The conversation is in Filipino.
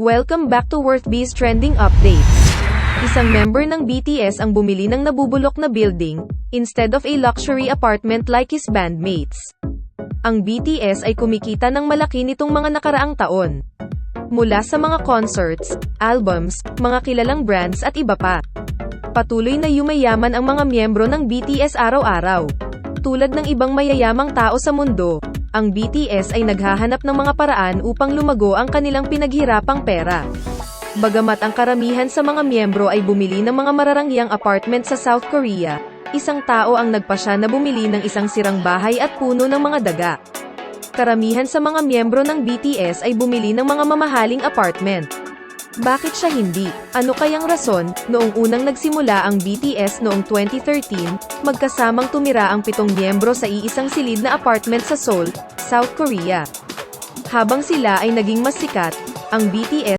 Welcome back to WorthB's Trending Updates. Isang member ng BTS ang bumili ng nabubulok na building, instead of a luxury apartment like his bandmates. Ang BTS ay kumikita ng malaki nitong mga nakaraang taon. Mula sa mga concerts, albums, mga kilalang brands at iba pa. Patuloy na yumayaman ang mga miyembro ng BTS araw-araw. Tulad ng ibang mayayamang tao sa mundo, ang BTS ay naghahanap ng mga paraan upang lumago ang kanilang pinaghirapang pera. Bagamat ang karamihan sa mga miyembro ay bumili ng mga mararangyang apartment sa South Korea, isang tao ang nagpasya na bumili ng isang sirang bahay at puno ng mga daga. Karamihan sa mga miyembro ng BTS ay bumili ng mga mamahaling apartment. Bakit siya hindi? Ano kayang rason? Noong unang nagsimula ang BTS noong 2013, magkasamang tumira ang 7 miyembro sa iisang silid na apartment sa Seoul, South Korea. Habang sila ay naging mas sikat, ang BTS